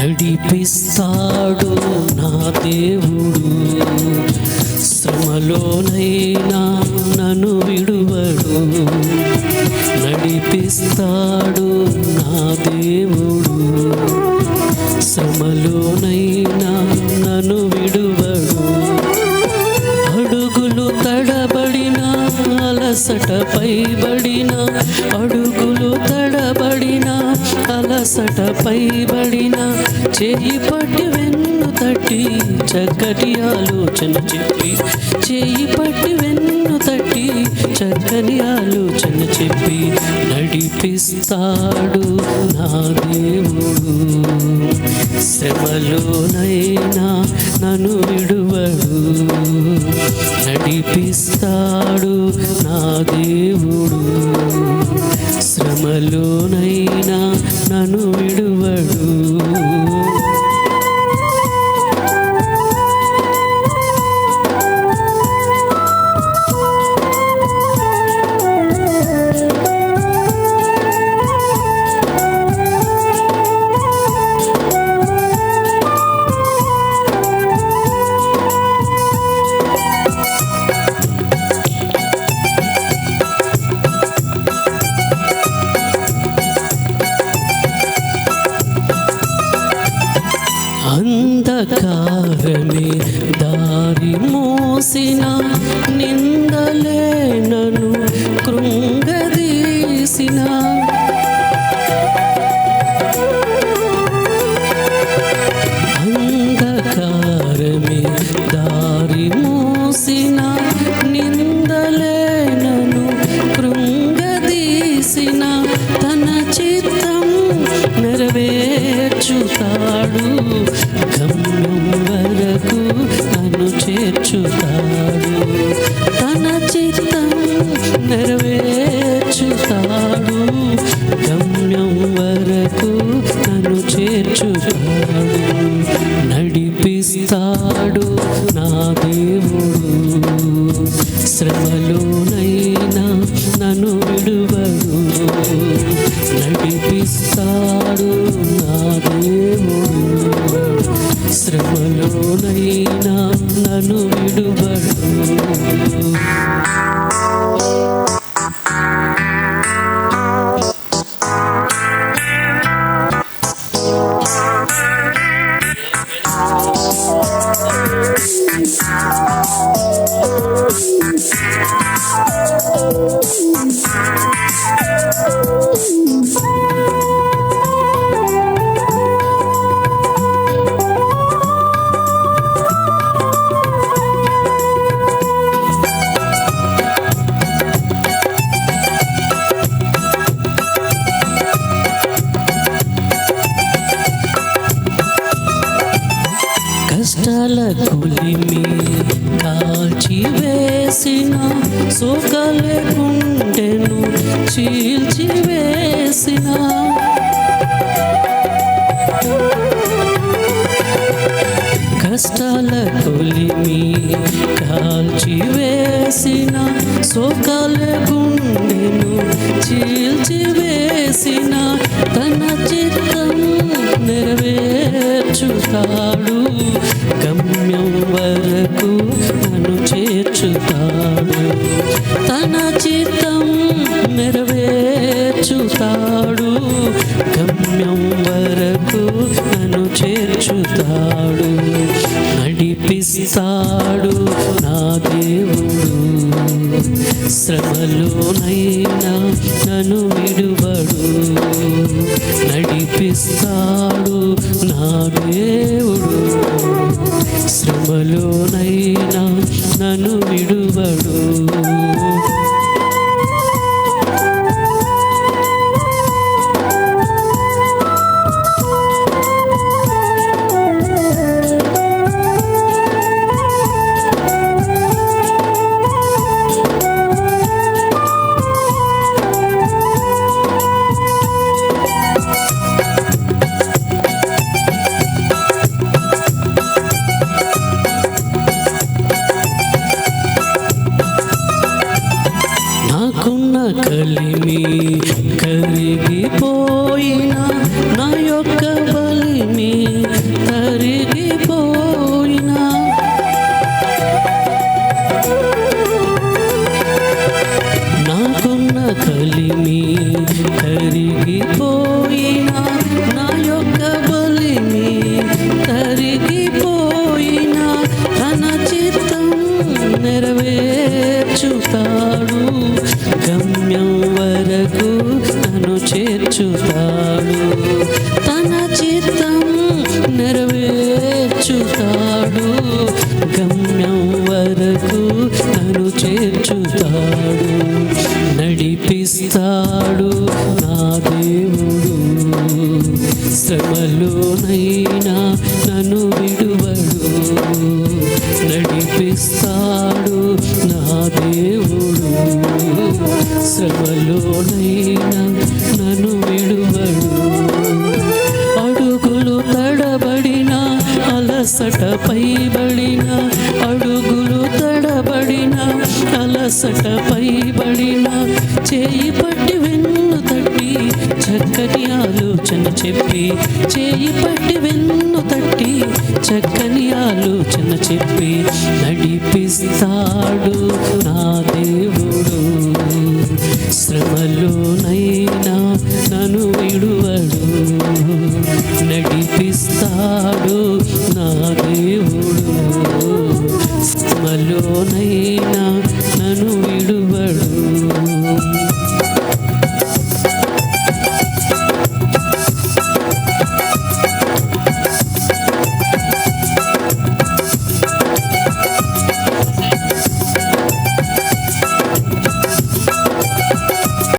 నడిపిస్తాడు నా దేవుడు, శ్రమలోనైనా నన్ను విడువడు. నడిపిస్తాడు నా దేవుడు, శ్రమలోనైనా నన్ను విడువడు. అడుగులు తడబడినా అలసట పైబడినా, అడుగులు తడబడినా అలసట పైబడినా, చేయి పట్టి వెన్ను తట్టి చక్కటి ఆలోచన చెప్పి, చేయి పట్టి వెన్ను తట్టి చక్కని ఆలోచన చెప్పి నడిపిస్తాడు నా దేవుడు, శ్రమలోనైనా నన్ను విడువడు. నడిపిస్తాడు నా దేవుడు, శ్రమలోనైనా నన్ను విడువడు. అంధకారమే దారి మోసిన, నిందలే నన్ను కృంగదీసిన, అంధకారమే దారి మోసిన, నిందలే నన్ను కృంగదీసిన, తన చిత్తం నెరవేర్చుతాడు, గమ్యం వరకు నన్ను చేర్చుతాడు. తన చిత్తం నెరవేర్చుతాడు, గమ్యం వరకు నన్ను చేర్చుతాడు. నడిపిస్తాడు నా దేవుడు, శ్రమలోనైనా నన్ను విడువడు. నడిపిస్తాడు నా దేవుడు, శ్రమలోనైనా నన్ను విడువడు. కష్టాల కొలిమి కాల్చివేసిన, సోకలే గుండెను చీల్చివేసిన, కష్టాల కొలిమి కాల్చివేసిన, సోకలే గుండెను చీల్చివేసిన, తన చిత్తం నెరవేర్చుతాడు, గమ్యం వరకు నన్ను చేర్చుతాడు. తన చిత్తం నెరవేర్చుతాడు, గమ్యం వరకు నన్ను చేర్చుతాడు. నడిపిస్తాడు నా దేవుడు, శ్రమలోనైనా నన్ను విడువడు. నడిపిస్తాడు నా దేవుడు, శ్రమలోనైనా నన్ను విడువడు. నెరవేర్చుతాడు, గమ్యం వరకు నన్ను చేర్చుతాడు, నడిపిస్తాడు నా దేవుడు. శ్రమలోనైనా నన్ను విడువడు, నడిపిస్తాడు నా దేవుడు. శ్రమలోనైనా నన్ను విడువడు. అడుగులు తడబడిన, అలసట పైబడిన, అడుగులు తడబడిన, అలసట పైబడిన, చేయి పట్టి వెన్ను తట్టి చక్కని ఆలోచన చెప్పి, చేయి పట్టి వెన్ను తట్టి చక్కని ఆలోచన చెప్పి, నడిపిస్తాడు నా దేవుడు. శ్రమలోనైనా నన్ను విడువడు, నడిపిస్తాడు